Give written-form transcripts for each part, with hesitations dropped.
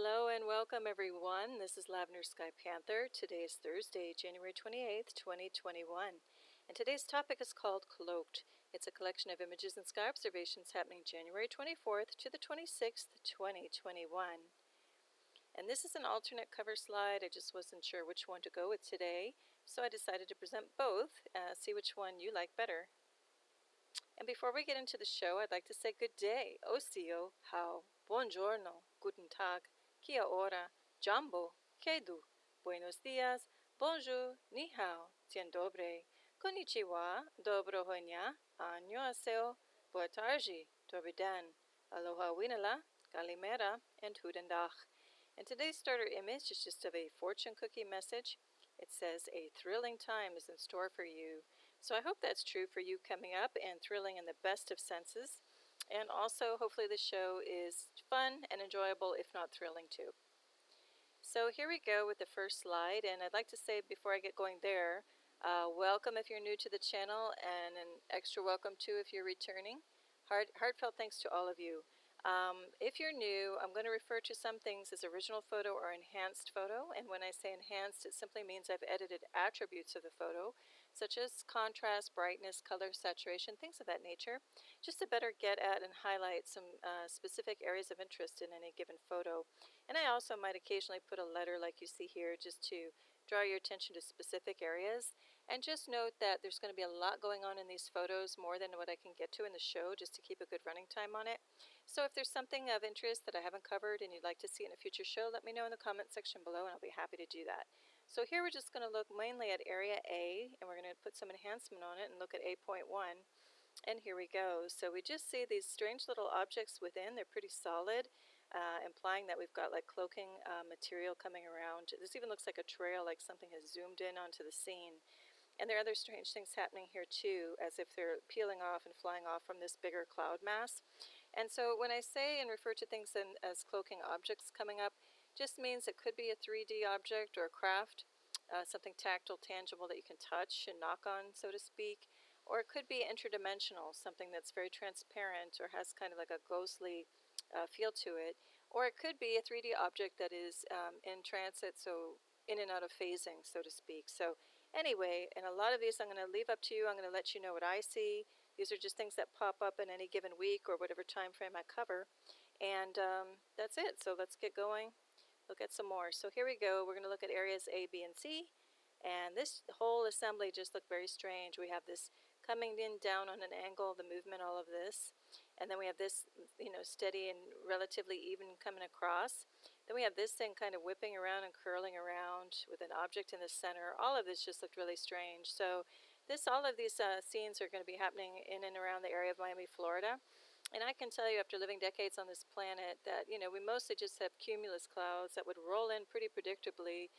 Hello and welcome everyone. This is Lavender Sky Panther. Today is Thursday, January 28th, 2021. And today's topic is called Cloaked. It's a collection of images and sky observations happening January 24th to the 26th, 2021. And this is an alternate cover slide. I just wasn't sure which one to go with today, so I decided to present both, see which one you like better. And before we get into the show, I'd like to say good day, osio, how, buongiorno, guten tag, kia ora, jambo, kedu, buenos dias, bonjour, ni hao, dzień dobry, konnichiwa, dobro honya, annyeonghaseyo, boa tarde, dobry den, aloha winala, kalimera, and guten dag. And today's starter image is just of a fortune cookie message. It says, a thrilling time is in store for you. So I hope that's true for you coming up and thrilling in the best of senses. And also, hopefully the show is fun and enjoyable, if not thrilling too. So here we go with the first slide. And I'd like to say before I get going there, welcome if you're new to the channel, and an extra welcome too if you're returning. Heartfelt thanks to all of you. If you're new, I'm going to refer to some things as original photo or enhanced photo, and when I say enhanced, it simply means I've edited attributes of the photo, such as contrast, brightness, color, saturation, things of that nature, just to better get at and highlight some specific areas of interest in any given photo. And I also might occasionally put a letter like you see here, just to draw your attention to specific areas. And just note that there's going to be a lot going on in these photos, more than what I can get to in the show, just to keep a good running time on it. So if there's something of interest that I haven't covered and you'd like to see in a future show, let me know in the comment section below and I'll be happy to do that. So here we're just going to look mainly at area A, and we're going to put some enhancement on it and look at A.1. And here we go. So we just see these strange little objects within. They're pretty solid, implying that we've got like cloaking material coming around. This even looks like a trail, like something has zoomed in onto the scene. And there are other strange things happening here too, as if they're peeling off and flying off from this bigger cloud mass. And so when I say and refer to things as cloaking objects coming up, just means it could be a 3D object or a craft, something tactile, tangible that you can touch and knock on, so to speak. Or it could be interdimensional, something that's very transparent or has kind of like a ghostly feel to it. Or it could be a 3D object that is in transit, so in and out of phasing, so to speak. So anyway, and a lot of these I'm going to leave up to you. I'm going to let you know what I see. These are just things that pop up in any given week or whatever time frame I cover. And that's it. So let's get going. Look at some more. So here we go. We're going to look at areas A, B, and C. And this whole assembly just looked very strange. We have this coming in down on an angle, the movement, all of this. And then we have this, steady and relatively even coming across. Then we have this thing kind of whipping around and curling around with an object in the center. All of this just looked really strange. So all of these scenes are going to be happening in and around the area of Miami, Florida. And I can tell you, after living decades on this planet, that, we mostly just have cumulus clouds that would roll in pretty predictably,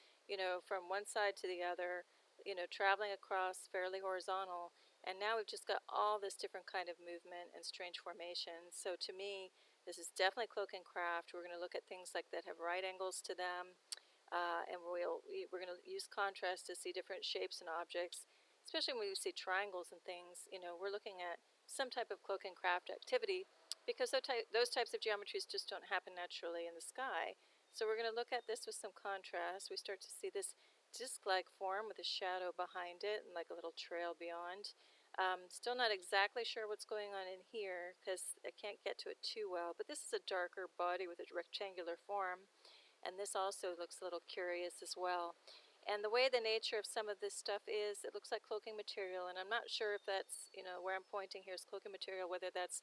from one side to the other, traveling across fairly horizontal. And now we've just got all this different kind of movement and strange formations. So to me, this is definitely Cloaking Craft. We're going to look at things like that have right angles to them. And we're going to use contrast to see different shapes and objects, especially when we see triangles and things. We're looking at some type of Cloaking Craft activity, because those types of geometries just don't happen naturally in the sky. So we're going to look at this with some contrast. We start to see this disc-like form with a shadow behind it and like a little trail beyond. Still not exactly sure what's going on in here because I can't get to it too well, but this is a darker body with a rectangular form, and this also looks a little curious as well. And the way the nature of some of this stuff is, it looks like cloaking material, and I'm not sure if that's, where I'm pointing here is cloaking material, whether that's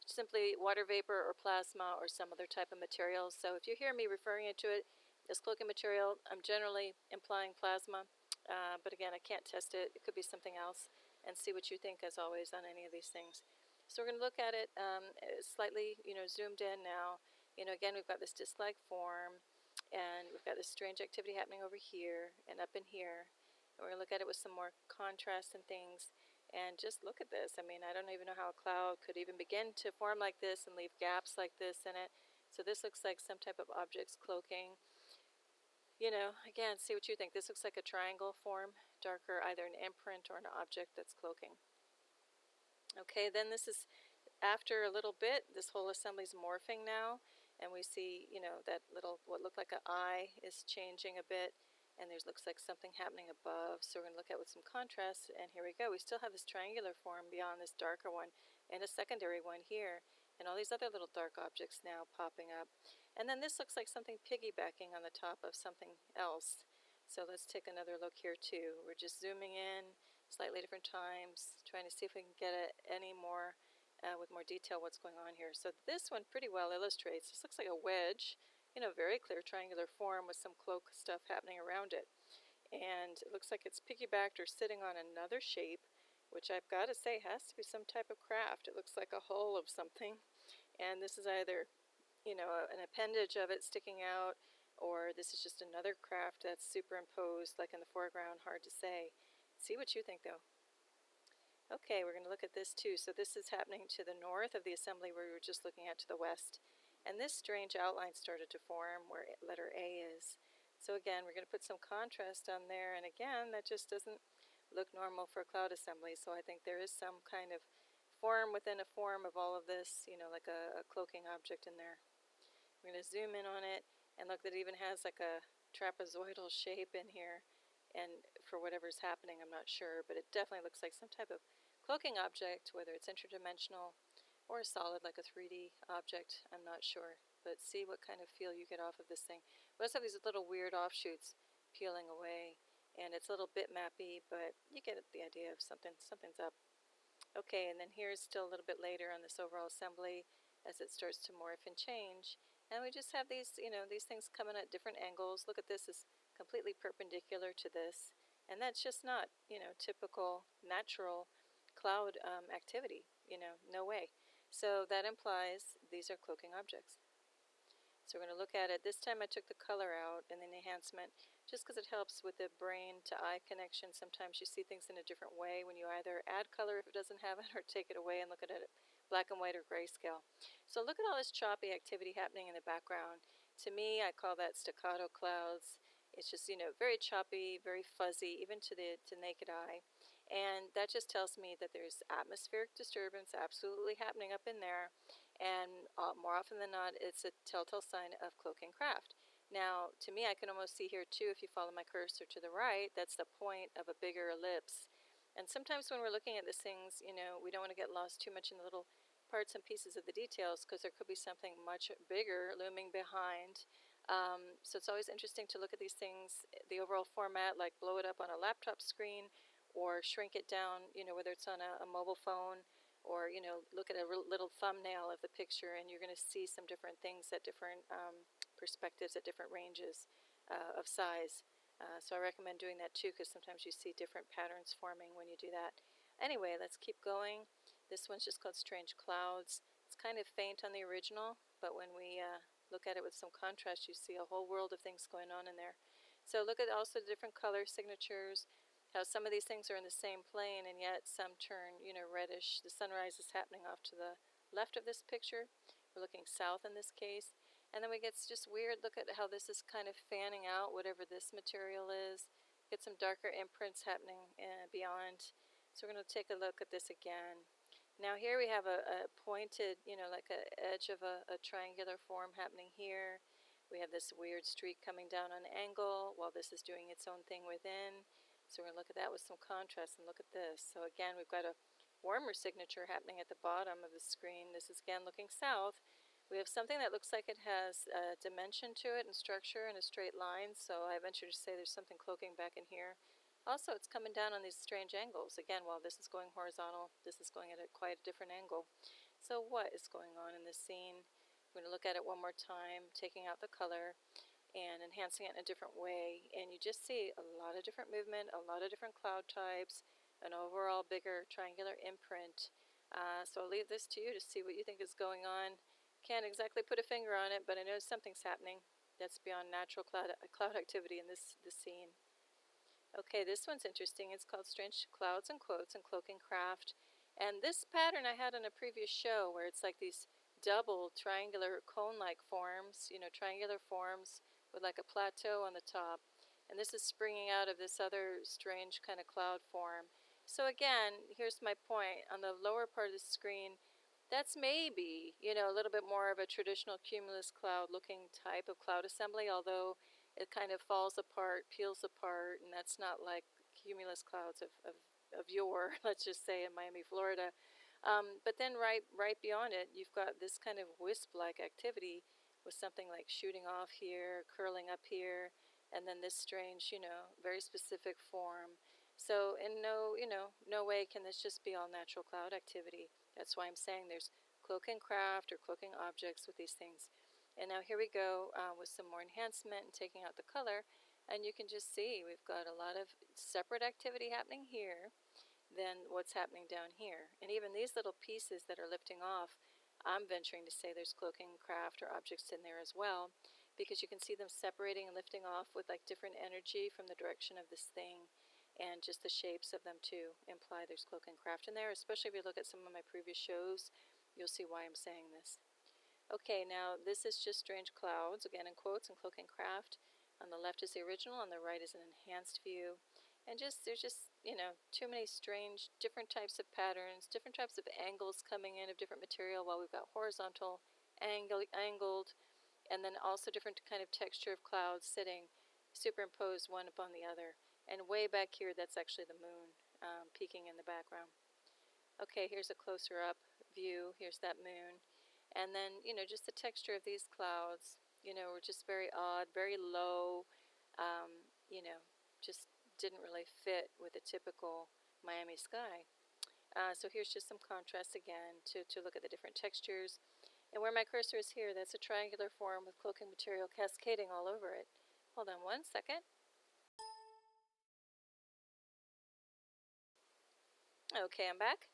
simply water vapor or plasma or some other type of material. So if you hear me referring to it as cloaking material, I'm generally implying plasma, but again, I can't test it. It could be something else, and see what you think, as always, on any of these things. So we're going to look at it slightly, zoomed in now. Again, we've got this disc-like form, and we've got this strange activity happening over here and up in here. And we're going to look at it with some more contrast and things. And just look at this. I mean, I don't even know how a cloud could even begin to form like this and leave gaps like this in it. So this looks like some type of object's cloaking. Again, see what you think. This looks like a triangle form, darker, either an imprint or an object that's cloaking. Okay, then this is, after a little bit, this whole assembly's morphing now. and we see, that little, what looked like an eye is changing a bit, and there's looks like something happening above. So we're going to look at with some contrast, and here we go. We still have this triangular form beyond this darker one, and a secondary one here, and all these other little dark objects now popping up. And then this looks like something piggybacking on the top of something else. So let's take another look here too. We're just zooming in slightly different times, trying to see if we can get it any more with more detail what's going on here. So this one pretty well illustrates. This looks like a wedge, very clear triangular form with some cloak stuff happening around it. And it looks like it's piggybacked or sitting on another shape, which I've got to say has to be some type of craft. It looks like a hull of something. And this is either, an appendage of it sticking out, or this is just another craft that's superimposed like in the foreground. Hard to say. See what you think though. Okay, we're going to look at this too. So this is happening to the north of the assembly where we were just looking at to the west. And this strange outline started to form where letter A is. So again, we're going to put some contrast on there. And again, that just doesn't look normal for a cloud assembly. So I think there is some kind of form within a form of all of this, like a cloaking object in there. We're going to zoom in on it and look that it even has like a trapezoidal shape in here. And for whatever's happening, I'm not sure, but it definitely looks like some type of cloaking object, whether it's interdimensional or solid like a 3D object, I'm not sure. But see what kind of feel you get off of this thing. We also have these little weird offshoots peeling away, and it's a little bitmappy, but you get the idea of something's up. Okay, and then here's still a little bit later on this overall assembly as it starts to morph and change. And we just have these, these things coming at different angles. Look at this, is completely perpendicular to this. And that's just not, typical natural cloud activity, no way. So that implies these are cloaking objects. So we're going to look at it. This time I took the color out and the enhancement just because it helps with the brain to eye connection. Sometimes you see things in a different way when you either add color if it doesn't have it or take it away and look at it black and white or grayscale. So look at all this choppy activity happening in the background. To me, I call that staccato clouds. It's just, very choppy, very fuzzy, even to the naked eye. And that just tells me that there's atmospheric disturbance absolutely happening up in there. And more often than not, it's a telltale sign of Cloaking Craft. Now, to me, I can almost see here too, if you follow my cursor to the right, that's the point of a bigger ellipse. And sometimes when we're looking at these things, we don't want to get lost too much in the little parts and pieces of the details because there could be something much bigger looming behind. So it's always interesting to look at these things, the overall format, like blow it up on a laptop screen or shrink it down, whether it's on a mobile phone or, look at a little thumbnail of the picture and you're going to see some different things at different perspectives at different ranges of size. So I recommend doing that too because sometimes you see different patterns forming when you do that. Anyway, let's keep going. This one's just called Strange Clouds. It's kind of faint on the original, but when we look at it with some contrast, you see a whole world of things going on in there. So look at also the different color signatures, how some of these things are in the same plane and yet some turn, reddish. The sunrise is happening off to the left of this picture. We're looking south in this case. And then we get just weird, look at how this is kind of fanning out, whatever this material is. Get some darker imprints happening beyond. So we're going to take a look at this again. Now here we have a pointed, like an edge of a triangular form happening here. We have this weird streak coming down on an angle while this is doing its own thing within. So we're going to look at that with some contrast and look at this. So again, we've got a warmer signature happening at the bottom of the screen. This is again looking south. We have something that looks like it has a dimension to it and structure and a straight line. So I venture to say there's something cloaking back in here. Also, it's coming down on these strange angles. Again, while this is going horizontal, this is going at quite a different angle. So what is going on in this scene? We're going to look at it one more time, taking out the color and enhancing it in a different way. And you just see a lot of different movement, a lot of different cloud types, an overall bigger triangular imprint. So I'll leave this to you to see what you think is going on. Can't exactly put a finger on it, but I know something's happening that's beyond natural cloud activity in this scene. Okay, this one's interesting. It's called Strange Clouds and Quotes and Cloaking Craft. And this pattern I had on a previous show where it's like these double triangular cone-like forms, triangular forms with like a plateau on the top. And this is springing out of this other strange kind of cloud form. So again, here's my point. On the lower part of the screen, That's maybe, a little bit more of a traditional cumulus cloud looking type of cloud assembly, although it kind of falls apart, peels apart, and that's not like cumulus clouds of yore, let's just say in Miami, Florida. But then right beyond it, you've got this kind of wisp-like activity with something like shooting off here, curling up here, and then this strange, very specific form. So in no way can this just be all natural cloud activity. That's why I'm saying there's cloaking craft or cloaking objects with these things. And now here we go with some more enhancement and taking out the color. And you can just see we've got a lot of separate activity happening here than what's happening down here. And even these little pieces that are lifting off, I'm venturing to say there's cloaking craft or objects in there as well, because you can see them separating and lifting off with like different energy from the direction of this thing. And just the shapes of them too imply there's cloaking craft in there, especially if you look at some of my previous shows, you'll see why I'm saying this. Okay, now this is just strange clouds, again in quotes, and cloaking craft. On the left is the original, on the right is an enhanced view. And there's just, too many strange, different types of patterns, different types of angles coming in of different material, while we've got horizontal, angled, and then also different kind of texture of clouds sitting superimposed one upon the other. And way back here, that's actually the moon peeking in the background. Okay, here's a closer up view. Here's that moon. And then, just the texture of these clouds, were just very odd, very low, just didn't really fit with the typical Miami sky. So here's just some contrast again to look at the different textures. And where my cursor is here, that's a triangular form with cloaking material cascading all over it. Hold on one second. Okay, I'm back.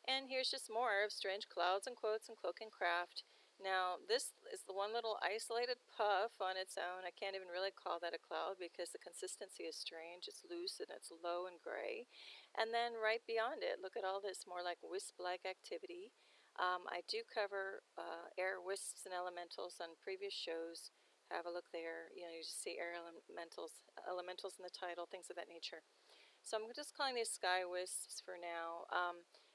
And here's just more of strange clouds and quotes and cloaking craft. Now, this is the one little isolated puff on its own. I can't even really call that a cloud because the consistency is strange. It's loose and it's low and gray. And then right beyond it, look at all this more like wisp-like activity. I do cover air wisps and elementals on previous shows. Have a look there. You just see air elementals in the title, things of that nature. So I'm just calling these sky wisps for now.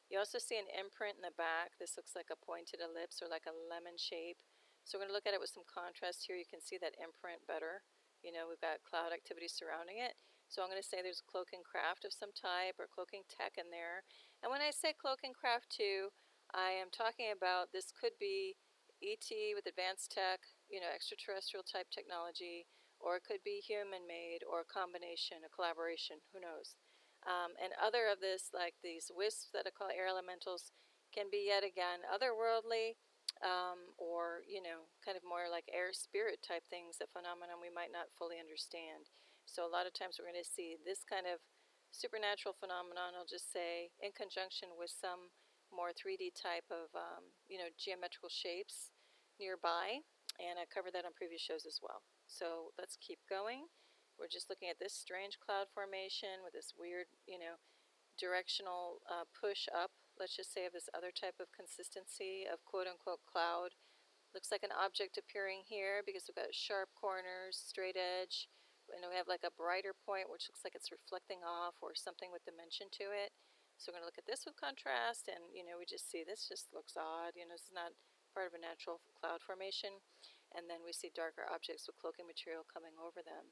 You also see an imprint in the back. This looks like a pointed ellipse or like a lemon shape. So we're going to look at it with some contrast here. You can see that imprint better. We've got cloud activity surrounding it. So I'm going to say there's cloaking craft of some type or cloaking tech in there. And when I say cloaking craft too, I am talking about this could be ET with advanced tech, extraterrestrial type technology, or it could be human-made, or a combination, a collaboration, who knows. And other of this, like these wisps that I call air elementals, can be yet again otherworldly, or, kind of more like air spirit type things, a phenomenon we might not fully understand. So a lot of times we're going to see this kind of supernatural phenomenon, I'll just say, in conjunction with some more 3D type of, geometrical shapes nearby. And I covered that on previous shows as well. So let's keep going. We're just looking at this strange cloud formation with this weird, directional push up, let's just say, of this other type of consistency of quote-unquote cloud. Looks like an object appearing here because we've got sharp corners, straight edge, and we have like a brighter point which looks like it's reflecting off or something with dimension to it. So we're going to look at this with contrast, and we just see this just looks odd. This is not part of a natural cloud formation. And then we see darker objects with cloaking material coming over them.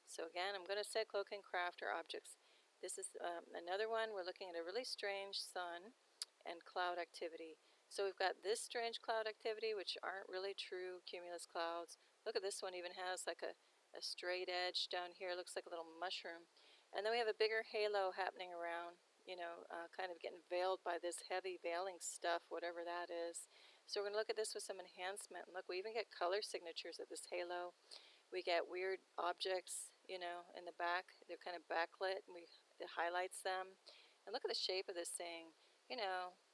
So again, I'm going to say cloaking craft or objects. This is another one. We're looking at a really strange sun and cloud activity. So we've got this strange cloud activity, which aren't really true cumulus clouds. Look at this one, even has like a straight edge down here. Looks like a little mushroom. And then we have a bigger halo happening around, kind of getting veiled by this heavy veiling stuff, whatever that is. So we're going to look at this with some enhancement. And look, we even get color signatures of this halo. We get weird objects, in the back. They're kind of backlit, and it highlights them. And look at the shape of this thing.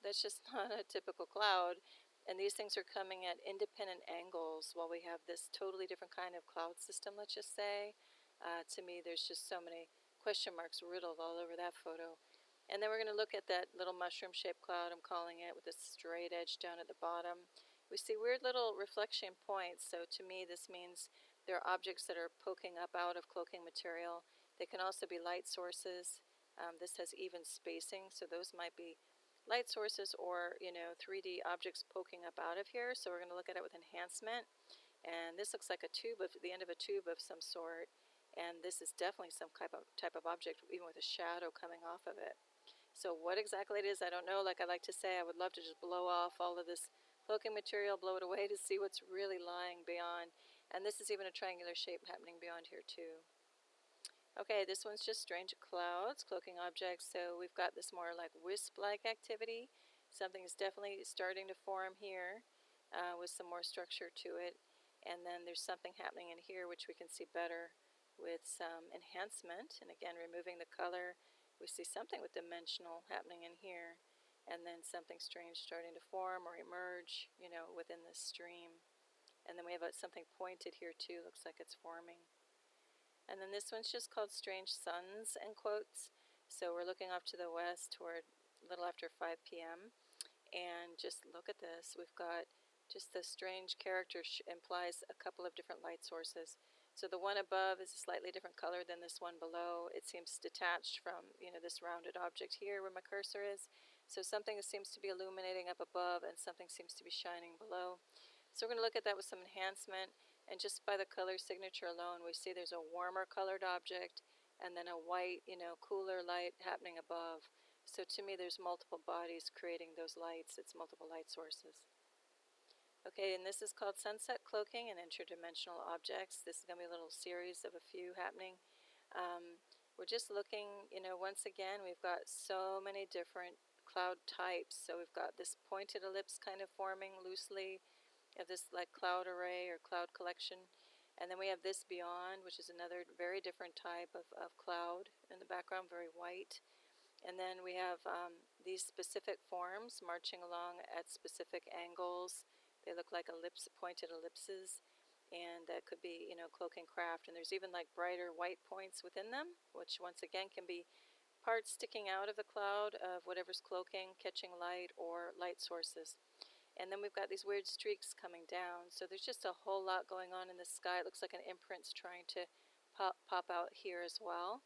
That's just not a typical cloud. And these things are coming at independent angles while we have this totally different kind of cloud system, let's just say. To me, there's just so many question marks riddled all over that photo. And then we're going to look at that little mushroom-shaped cloud, I'm calling it, with a straight edge down at the bottom. We see weird little reflection points, so to me this means there are objects that are poking up out of cloaking material. They can also be light sources. This has even spacing, so those might be light sources or, 3D objects poking up out of here. So we're going to look at it with enhancement. And this looks like a tube, of the end of a tube of some sort. And this is definitely some type of object, even with a shadow coming off of it. So what exactly it is, I don't know. Like I like to say, I would love to just blow off all of this cloaking material, blow it away to see what's really lying beyond. And this is even a triangular shape happening beyond here too. Okay, this one's just strange clouds, cloaking objects. So we've got this more like wisp-like activity. Something is definitely starting to form here with some more structure to it. And then there's something happening in here which we can see better with some enhancement. And again, removing the color, we see something with dimensional happening in here. And then something strange starting to form or emerge, within this stream. And then we have something pointed here too, looks like it's forming. And then this one's just called Strange Suns, in quotes. So we're looking off to the west toward a little after 5 p.m. And just look at this. We've got just the strange character implies a couple of different light sources. So the one above is a slightly different color than this one below. It seems detached from, this rounded object here where my cursor is. So something seems to be illuminating up above and something seems to be shining below. So we're going to look at that with some enhancement. And just by the color signature alone, we see there's a warmer colored object and then a white, cooler light happening above. So to me, there's multiple bodies creating those lights. It's multiple light sources. Okay, and this is called Sunset Cloaking and Interdimensional Objects. This is going to be a little series of a few happening. We're just looking, once again, we've got so many different cloud types. So we've got this pointed ellipse kind of forming loosely of this like cloud array or cloud collection. And then we have this beyond, which is another very different type of cloud in the background, very white. And then we have these specific forms marching along at specific angles. They look like pointed ellipses, and that could be, Cloaking Craft. And there's even like brighter white points within them, which once again can be parts sticking out of the cloud of whatever's cloaking, catching light, or light sources. And then we've got these weird streaks coming down. So there's just a whole lot going on in the sky. It looks like an imprint's trying to pop out here as well.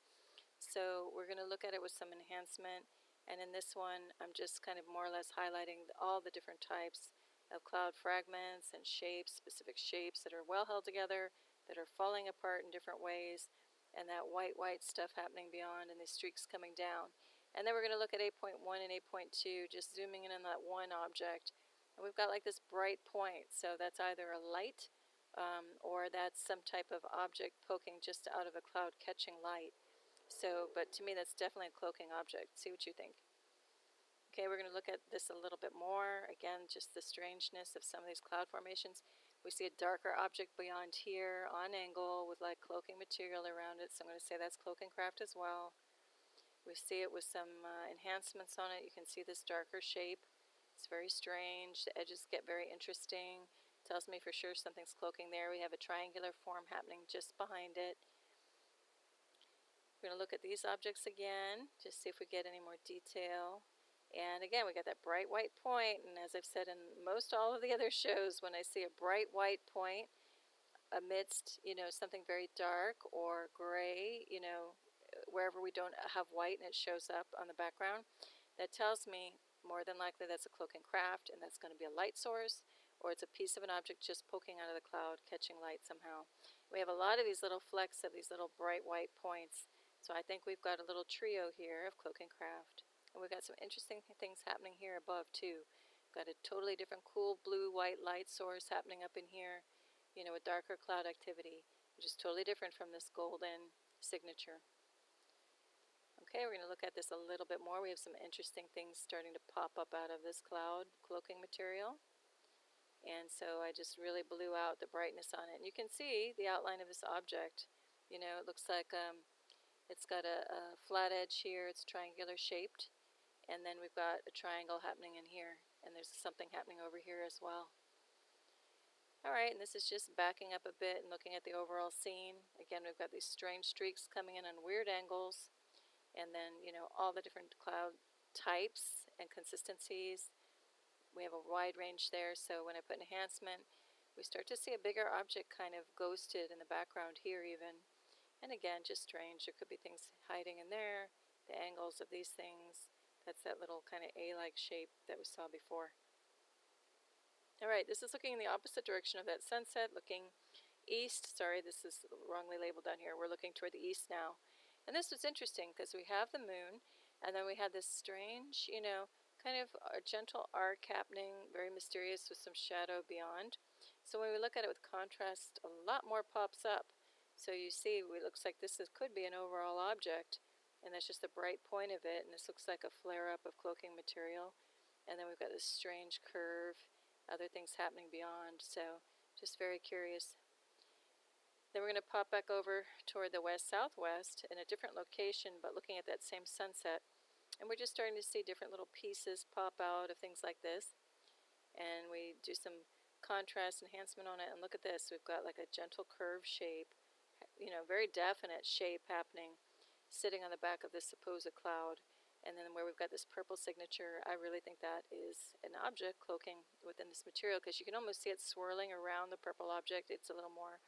So we're going to look at it with some enhancement. And in this one, I'm just kind of more or less highlighting all the different types of cloud fragments and shapes, specific shapes that are well held together, that are falling apart in different ways, and that white stuff happening beyond, and these streaks coming down. And then we're going to look at 8.1 and 8.2, just zooming in on that one object. And we've got like this bright point, so that's either a light or that's some type of object poking just out of a cloud catching light. So, but to me that's definitely a cloaking object. See what you think. Okay, we're going to look at this a little bit more. Again, just the strangeness of some of these cloud formations. We see a darker object beyond here on angle with like cloaking material around it, so I'm going to say that's Cloaking Craft as well. We see it with some enhancements on it. You can see this darker shape. It's very strange. The edges get very interesting. Tells me for sure something's cloaking there. We have a triangular form happening just behind it. We're going to look at these objects again, just see if we get any more detail. And again, we got that bright white point, and as I've said in most all of the other shows, when I see a bright white point amidst, something very dark or gray, wherever we don't have white and it shows up on the background, that tells me more than likely that's a Cloaking Craft, and that's going to be a light source, or it's a piece of an object just poking out of the cloud, catching light somehow. We have a lot of these little flecks of these little bright white points, so I think we've got a little trio here of Cloaking Craft. And we've got some interesting things happening here above too. We've got a totally different cool blue-white light source happening up in here, with darker cloud activity, which is totally different from this golden signature. Okay, we're going to look at this a little bit more. We have some interesting things starting to pop up out of this cloud cloaking material. And so I just really blew out the brightness on it. And you can see the outline of this object. It looks like it's got a flat edge here. It's triangular shaped. And then we've got a triangle happening in here. And there's something happening over here as well. Alright, and this is just backing up a bit and looking at the overall scene. Again, we've got these strange streaks coming in on weird angles. And then, all the different cloud types and consistencies. We have a wide range there, so when I put enhancement, we start to see a bigger object kind of ghosted in the background here even. And again, just strange. There could be things hiding in there, the angles of these things, That's that little kind of A-like shape that we saw before. Alright, this is looking in the opposite direction of that sunset, looking east. Sorry, this is wrongly labeled down here. We're looking toward the east now. And this was interesting because we have the moon, and then we had this strange, kind of a gentle arc happening, very mysterious with some shadow beyond. So when we look at it with contrast, a lot more pops up. So you see, it looks like this could be an overall object, and that's just the bright point of it, and this looks like a flare-up of cloaking material. And then we've got this strange curve, other things happening beyond, so just very curious. Then we're going to pop back over toward the west-southwest in a different location, but looking at that same sunset. And we're just starting to see different little pieces pop out of things like this. And we do some contrast enhancement on it, and look at this. We've got like a gentle curve shape, very definite shape happening, sitting on the back of this supposed cloud. And then where we've got this purple signature, I really think that is an object cloaking within this material, because you can almost see it swirling around the purple object. It's a little more,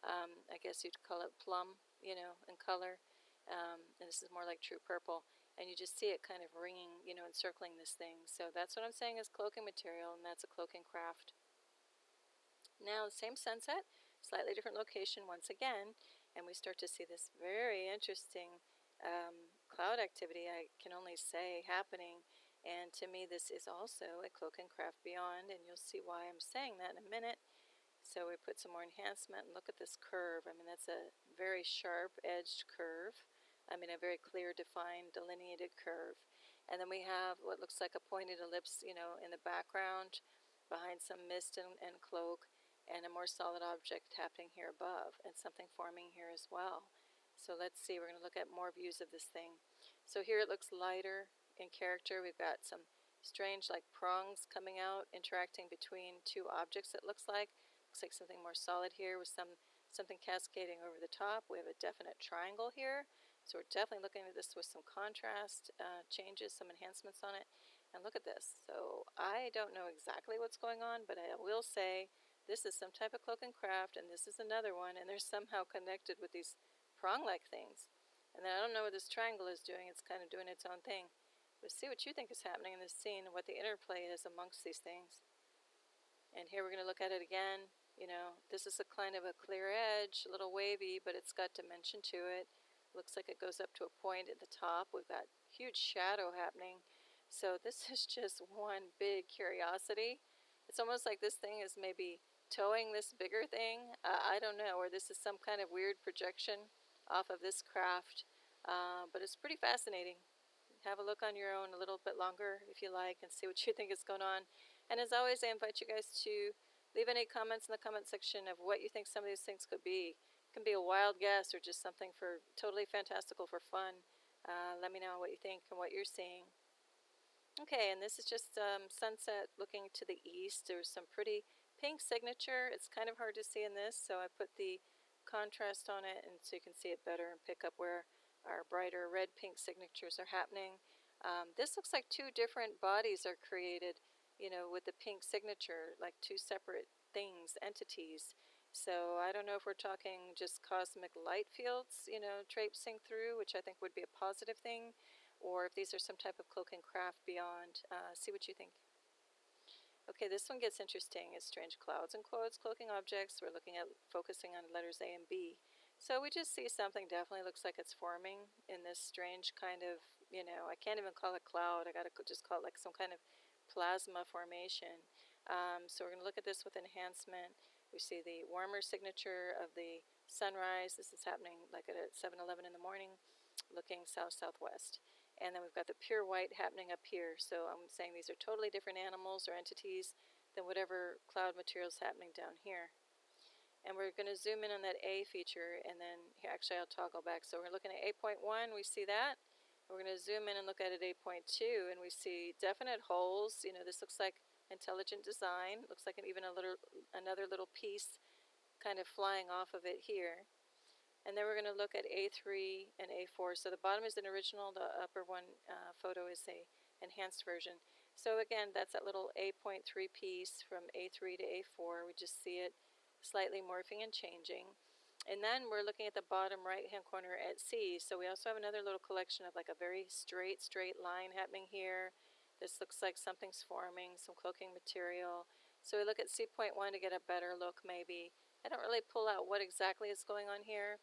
I guess you'd call it plum, in color. And this is more like true purple. And you just see it kind of ringing, encircling this thing. So that's what I'm saying is cloaking material, and that's a cloaking craft. Now, same sunset, slightly different location once again, and we start to see this very interesting cloud activity, I can only say, happening. And to me, this is also a cloaking craft beyond, and you'll see why I'm saying that in a minute. So we put some more enhancement, and look at this curve. I mean, that's a very sharp-edged curve. I mean, a very clear, defined, delineated curve. And then we have what looks like a pointed ellipse, in the background, behind some mist and cloak, and a more solid object happening here above, and something forming here as well. So let's see, we're going to look at more views of this thing. So here it looks lighter in character. We've got some strange like prongs coming out, interacting between two objects, it looks like. Looks like something more solid here with something cascading over the top. We have a definite triangle here. So we're definitely looking at this with some contrast changes, some enhancements on it. And look at this. So I don't know exactly what's going on, but I will say this is some type of cloaking craft, and this is another one, and they're somehow connected with these prong-like things. And then I don't know what this triangle is doing. It's kind of doing its own thing. But see what you think is happening in this scene and what the interplay is amongst these things. And here we're going to look at it again. This is a kind of a clear edge, a little wavy, but it's got dimension to it. Looks like it goes up to a point at the top. We've got huge shadow happening. So this is just one big curiosity. It's almost like this thing is maybe towing this bigger thing. I don't know, or this is some kind of weird projection off of this craft, but it's pretty fascinating. Have a look on your own a little bit longer if you like, and see what you think is going on. And as always, I invite you guys to leave any comments in the comment section of what you think some of these things could be. It can be a wild guess or just something for totally fantastical for fun. Let me know what you think and what you're seeing. Okay, and this is just sunset looking to the east. There's some pretty pink signature. It's kind of hard to see in this, so I put the contrast on it, and so you can see it better and pick up where our brighter red-pink signatures are happening. This looks like two different bodies are created, with the pink signature, like two separate things, entities. So I don't know if we're talking just cosmic light fields, traipsing through, which I think would be a positive thing, or if these are some type of cloaking craft beyond. See what you think. Okay, this one gets interesting. It's strange clouds and quotes, cloaking objects. We're looking at focusing on letters A and B. So we just see something definitely looks like it's forming in this strange kind of, I can't even call it cloud. I got to just call it like some kind of plasma formation. So we're going to look at this with enhancement. We see the warmer signature of the sunrise. This is happening like at 7:11 in the morning, looking south-southwest. And then we've got the pure white happening up here. So I'm saying these are totally different animals or entities than whatever cloud material is happening down here. And we're going to zoom in on that A feature, and then here, actually I'll toggle back. So we're looking at 8.1, we see that. We're going to zoom in and look at it 8.2, and we see definite holes. This looks like intelligent design. Looks like even another little piece kind of flying off of it here. And then we're going to look at A3 and A4. So the bottom is an original, the upper one photo is a enhanced version. So again, that's that little A.3 piece from A3 to A4. We just see it slightly morphing and changing. And then we're looking at the bottom right-hand corner at C. So we also have another little collection of like a very straight line happening here. This looks like something's forming, some cloaking material. So we look at C.1 to get a better look maybe. I don't really pull out what exactly is going on here.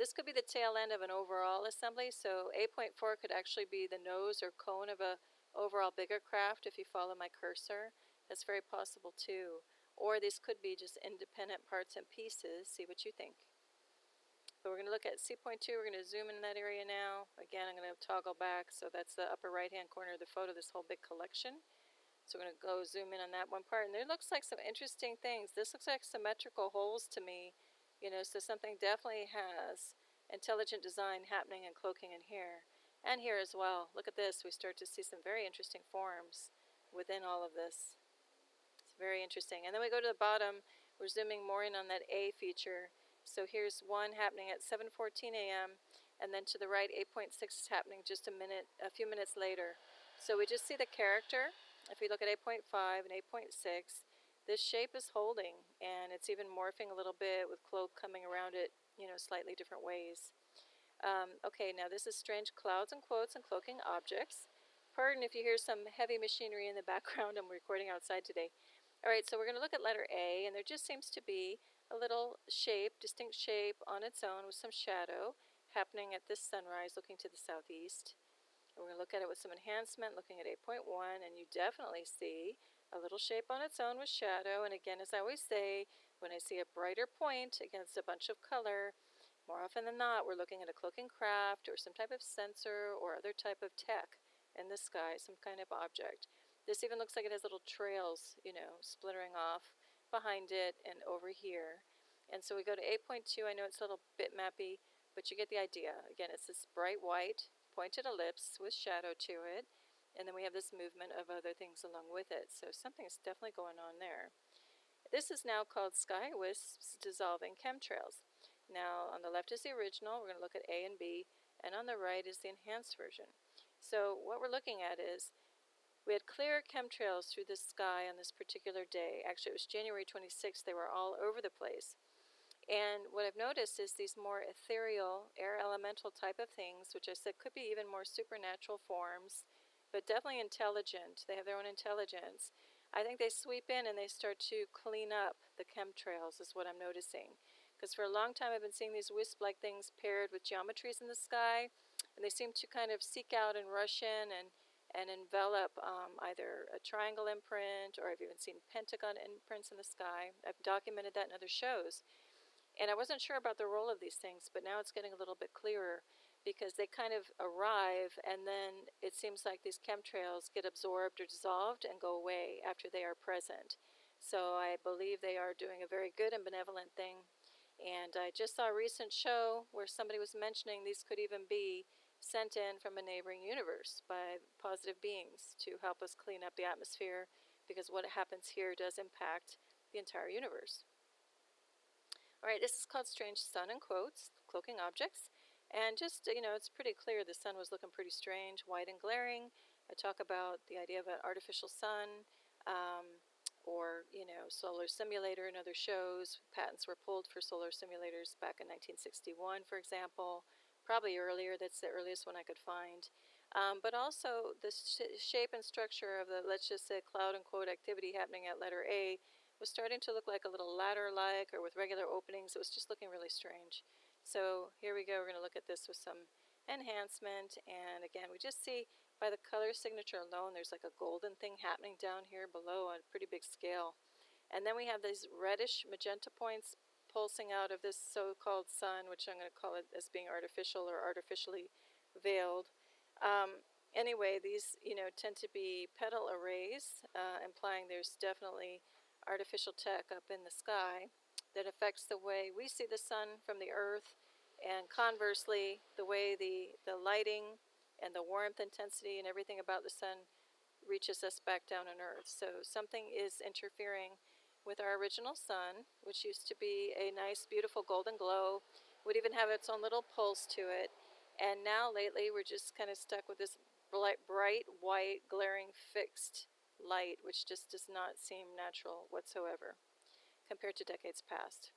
This could be the tail end of an overall assembly. So A.4 could actually be the nose or cone of a overall bigger craft if you follow my cursor. That's very possible too. Or these could be just independent parts and pieces. See what you think. But we're going to look at C.2. We're going to zoom in that area now. Again, I'm going to toggle back. So that's the upper right-hand corner of the photo, this whole big collection. So we're going to go zoom in on that one part. And there looks like some interesting things. This looks like symmetrical holes to me. You know, so something definitely has intelligent design happening and cloaking in here. And here as well. Look at this. We start to see some very interesting forms within all of this. It's very interesting. And then we go to the bottom. We're zooming more in on that A feature. So here's one happening at 7:14 a.m. and then to the right 8.6 is happening just a few minutes later. So we just see the character. If we look at 8.5 and 8.6, this shape is holding, and it's even morphing a little bit with cloak coming around it, you know, slightly different ways. Okay, now this is Strange Clouds and Quotes and Cloaking Objects. Pardon if you hear some heavy machinery in the background. I'm recording outside today. All right, so we're going to look at letter A, and there just seems to be a little shape, distinct shape on its own with some shadow happening at this sunrise looking to the southeast. And we're going to look at it with some enhancement, looking at 8.1, and you definitely see a little shape on its own with shadow. And again, as I always say, when I see a brighter point against a bunch of color, more often than not, we're looking at a cloaking craft or some type of sensor or other type of tech in the sky, some kind of object. This even looks like it has little trails, you know, splintering off behind it and over here. And so we go to 8.2. I know it's a little bitmappy, but you get the idea. Again, it's this bright white pointed ellipse with shadow to it, and then we have this movement of other things along with it. So something is definitely going on there. This is now called Sky Wisps Dissolving Chemtrails. Now on the left is the original. We're going to look at A and B, and on the right is the enhanced version. So what we're looking at is we had clear chemtrails through the sky on this particular day. Actually, it was January 26th. They were all over the place. And what I've noticed is these more ethereal, air elemental type of things, which I said could be even more supernatural forms, but definitely intelligent. They have their own intelligence. I think they sweep in and they start to clean up the chemtrails is what I'm noticing. Because for a long time I've been seeing these wisp-like things paired with geometries in the sky, and they seem to kind of seek out and rush in and envelop either a triangle imprint, or I've even seen pentagon imprints in the sky. I've documented that in other shows. And I wasn't sure about the role of these things, but now it's getting a little bit clearer because they kind of arrive and then it seems like these chemtrails get absorbed or dissolved and go away after they are present. So I believe they are doing a very good and benevolent thing. And I just saw a recent show where somebody was mentioning these could even be sent in from a neighboring universe by positive beings to help us clean up the atmosphere, because what happens here does impact the entire universe. All right, this is called Strange Sun in Quotes, Cloaking Objects. And just, you know, it's pretty clear the sun was looking pretty strange, white and glaring. I talk about the idea of an artificial sun, or, you know, solar simulator in other shows. Patents were pulled for solar simulators back in 1961, for example. Probably earlier. That's the earliest one I could find. But also the shape and structure of the, let's just say, cloud and quote activity happening at letter A was starting to look like a little ladder-like, or with regular openings. It was just looking really strange. So here we go. We're going to look at this with some enhancement. And again, we just see by the color signature alone, there's like a golden thing happening down here below on a pretty big scale. And then we have these reddish magenta points pulsing out of this so-called sun, which I'm going to call it as being artificial or artificially veiled. Anyway, these, you know, tend to be petal arrays, implying there's definitely artificial tech up in the sky that affects the way we see the sun from the earth, and conversely, the way the lighting and the warmth intensity and everything about the sun reaches us back down on earth. So something is interfering with our original sun, which used to be a nice, beautiful golden glow, would even have its own little pulse to it. And now lately we're just kind of stuck with this bright, white, glaring, fixed light, which just does not seem natural whatsoever compared to decades past.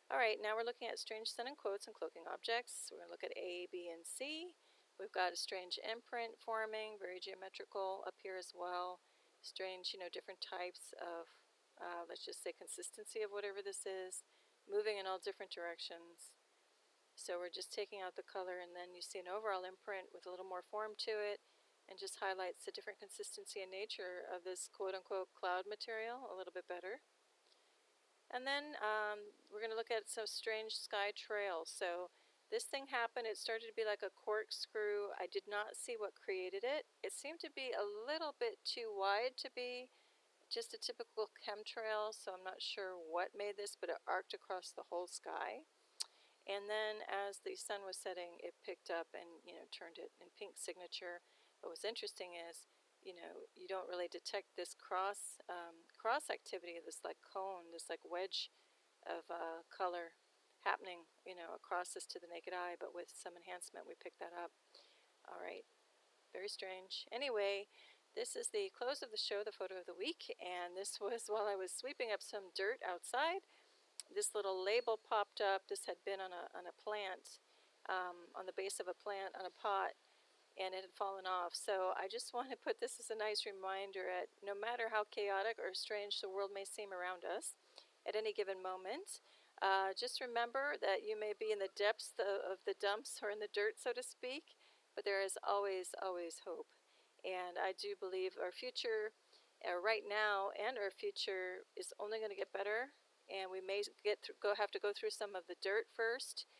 Alright, now we're looking at strange sun and quotes and cloaking objects. We're going to look at A, B, and C. We've got a strange imprint forming, very geometrical up here as well. Strange, different types of, let's just say, consistency of whatever this is, moving in all different directions. So we're just taking out the color, and then you see an overall imprint with a little more form to it, and just highlights the different consistency and nature of this quote-unquote cloud material a little bit better. And then we're going to look at some strange sky trails. So this thing happened. It started to be like a corkscrew. I did not see what created it. It seemed to be a little bit too wide to be just a typical chemtrail, so I'm not sure what made this, but it arced across the whole sky. And then as the sun was setting, it picked up and turned it in pink signature. But what's interesting is you don't really detect this cross activity, this like cone, this like wedge of color happening, across this to the naked eye, but with some enhancement we pick that up. All right, very strange. Anyway, this is the close of the show, the photo of the week, and this was while I was sweeping up some dirt outside. This little label popped up. This had been on a plant, on the base of a plant on a pot, and it had fallen off. So I just want to put this as a nice reminder at no matter how chaotic or strange the world may seem around us at any given moment, just remember that you may be in the depths of the dumps or in the dirt, so to speak, but there is always, always hope. And I do believe our future right now and our future is only going to get better, and we may have to go through some of the dirt first,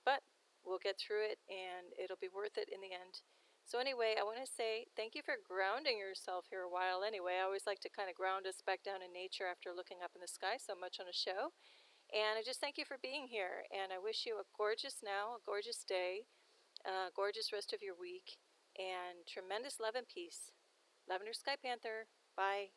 but we'll get through it, and it'll be worth it in the end. So anyway, I want to say thank you for grounding yourself here a while anyway. I always like to kind of ground us back down in nature after looking up in the sky so much on a show. And I just thank you for being here, and I wish you a gorgeous day, a gorgeous rest of your week, and tremendous love and peace. Lavender Sky Panther. Bye.